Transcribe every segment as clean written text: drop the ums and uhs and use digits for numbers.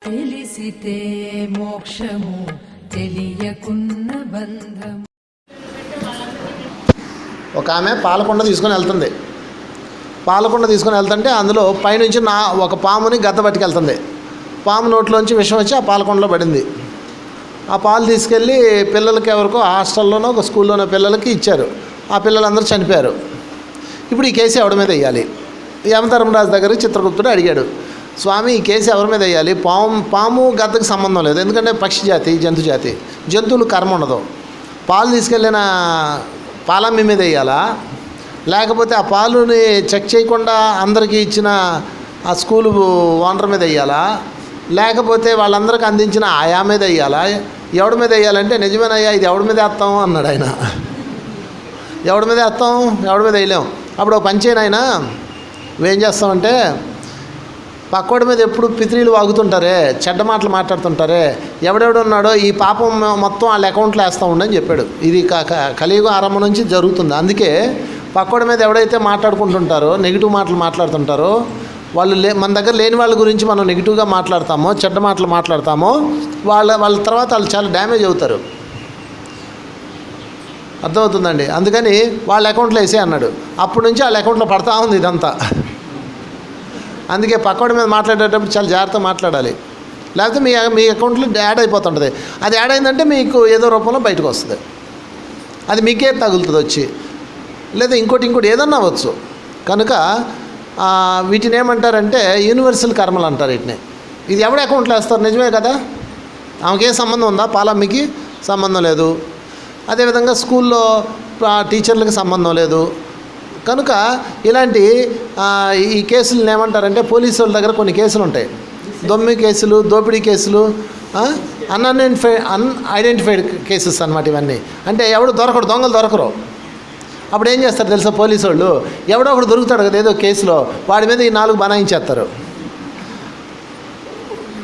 తెలిసితే మోక్షము తెలియకున్న బంధము. ఒక ఆమె పాలకొండ తీసుకొని వెళ్తుంది. పాలకొండ తీసుకొని వెళ్తుంటే అందులో పైనుంచి ఒక పాముని గద్ద పట్టుకెళ్తుంది. పాము నోట్లోంచి విషం వచ్చి ఆ పాలకొండలో పడింది. ఆ పాలు తీసుకెళ్ళి పిల్లలకి ఎవరికో హాస్టల్లోనో ఒక స్కూల్లోనో పిల్లలకి ఇచ్చారు. ఆ పిల్లలందరూ చనిపోయారు. ఇప్పుడు ఈ కేసు ఎవరి మీద వేయాలి? యమధర్మరాజు దగ్గరికి చిత్రగుప్తుడు అడిగాడు, స్వామి ఈ కేసు ఎవరి మీద వేయాలి? పాము గద్దకు సంబంధం లేదు, ఎందుకంటే పక్షి జాతి, జంతు జాతి, జంతువులు కర్మ ఉండదు. పాలు తీసుకెళ్ళిన పాలమ్మి మీద వేయాలా, లేకపోతే ఆ పాలుని చెక్ చేయకుండా అందరికీ ఇచ్చిన ఆ స్కూలు ఓనర్ మీద వేయాలా, లేకపోతే వాళ్ళందరికీ అందించిన ఆయా మీద వేయాలా? ఎవడి మీద వేయాలంటే, నిజమేనయ్యా ఇది ఎవడి మీద వేస్తాం అన్నాడు ఆయన. ఎవడి మీద వేస్తాం, ఎవడి మీద వేయలేం. అప్పుడు ఒక పంచేన ఆయన నువ్వేం చేస్తామంటే, పక్కోడి మీద ఎప్పుడు పిత్రీలు వాగుతుంటారే, చెడ్డ మాటలు మాట్లాడుతుంటారే, ఎవడెవడు ఉన్నాడో ఈ పాపం మొత్తం వాళ్ళ అకౌంట్లో వేస్తూ ఉండని చెప్పాడు. ఇది కలియుగం ఆరంభం నుంచి జరుగుతుంది. అందుకే పక్కోడి మీద ఎవడైతే మాట్లాడుకుంటుంటారో, నెగిటివ్ మాటలు మాట్లాడుతుంటారో, వాళ్ళు మన దగ్గర లేని వాళ్ళ గురించి మనం నెగిటివ్గా మాట్లాడతామో, చెడ్డ మాటలు మాట్లాడతామో, వాళ్ళ తర్వాత వాళ్ళు చాలా డ్యామేజ్ అవుతారు. అర్థమవుతుందండి. అందుకని వాళ్ళ అకౌంట్లో వేసే అన్నాడు. అప్పటి నుంచి వాళ్ళ అకౌంట్లో పడతా ఉంది ఇదంతా. అందుకే పక్కోడి మీద మాట్లాడేటప్పుడు చాలా జాగ్రత్తగా మాట్లాడాలి, లేకపోతే మీ అకౌంట్లో యాడ్ అయిపోతుంటుంది. అది యాడ్ అయిందంటే మీకు ఏదో రూపంలో బయటకు వస్తుంది, అది మీకే తగులుతుంది వచ్చి, లేదా ఇంకోటి ఏదన్నా అవ్వచ్చు. కనుక వీటిని ఏమంటారంటే యూనివర్సల్ కర్మలు అంటారు వీటిని. ఇది ఎవడి అకౌంట్లో వేస్తారు? నిజమే కదా, ఆమెకే సంబంధం ఉందా? పాలమ్మకి సంబంధం లేదు. అదేవిధంగా స్కూల్లో టీచర్లకు సంబంధం లేదు. కనుక ఇలాంటి ఈ కేసులను ఏమంటారంటే, పోలీసు వాళ్ళ దగ్గర కొన్ని కేసులు ఉంటాయి, దొమ్మి కేసులు, దోపిడీ కేసులు, అన్ఐడెంటిఫైడ్ కేసెస్ అన్నమాట ఇవన్నీ. అంటే ఎవడు దొరకడు, దొంగలు దొరకరు. అప్పుడు ఏం చేస్తారు తెలుసా పోలీసు వాళ్ళు? ఎవడో ఒకడు దొరుకుతాడు కదా ఏదో కేసులో, వాడి మీద ఈ 4 బనాయించేస్తారు.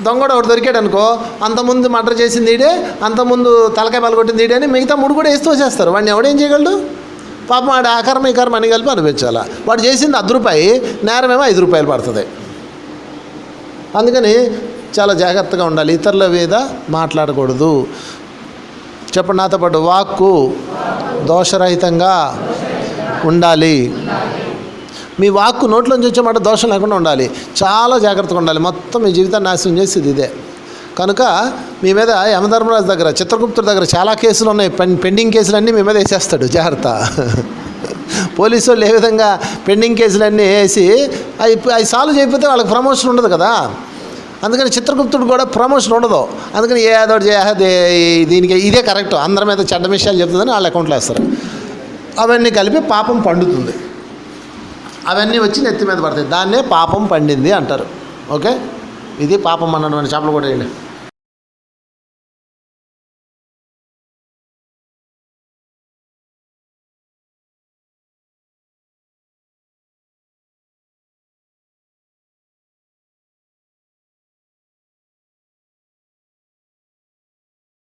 దొంగడు ఒకటి దొరికాడు అనుకో, అంతకుముందు మర్డర్ చేసింది ఈడే, అంతకుముందు తలకాయ పలగొట్టింది ఈడే అని మిగతా 3 కూడా వేస్తూ వచ్చేస్తారు. వాడిని ఎవడేం చేయగలడు? పాపం వాడు ఆ కర్మ ఈ కర్మ అని కలిపి అనిపించాలా. వాడు చేసింది ₹10, నేరమేమో ₹5 పడుతుంది. అందుకని చాలా జాగ్రత్తగా ఉండాలి, ఇతరుల మీద మాట్లాడకూడదు. చెప్పండి నాతో పాటు, వాక్కు దోషరహితంగా ఉండాలి. మీ వాక్కు నోట్లోంచి వచ్చేమాట దోషం లేకుండా ఉండాలి. చాలా జాగ్రత్తగా ఉండాలి. మొత్తం మీ జీవితాన్ని నాశనం చేసేది ఇదే. కనుక మీ మీద యమధర్మరాజు దగ్గర, చిత్రగుప్తుడి దగ్గర చాలా కేసులు ఉన్నాయి. పెండింగ్ కేసులన్నీ మీ మీద వేసేస్తాడు. జాగ్రత్త. పోలీసు వాళ్ళు ఏ విధంగా పెండింగ్ కేసులన్నీ వేసి అవి సాల్వ్ చేయకపోతే వాళ్ళకి ప్రమోషన్ ఉండదు కదా. అందుకని చిత్రగుప్తుడు కూడా ప్రమోషన్ ఉండదు. అందుకని ఏదో దీనికి ఇదే కరెక్ట్, అందరి మీద చెడ్డ విషయాలు చెప్తుందని వాళ్ళ అకౌంట్లో వేస్తారు. అవన్నీ కలిపి పాపం పండుతుంది. అవన్నీ వచ్చి నెత్తి మీద పడతాయి. దాన్నే పాపం పండింది అంటారు. ఓకే, ఇది పాపం అన్నటువంటి చేపలు కూడా వేయండి.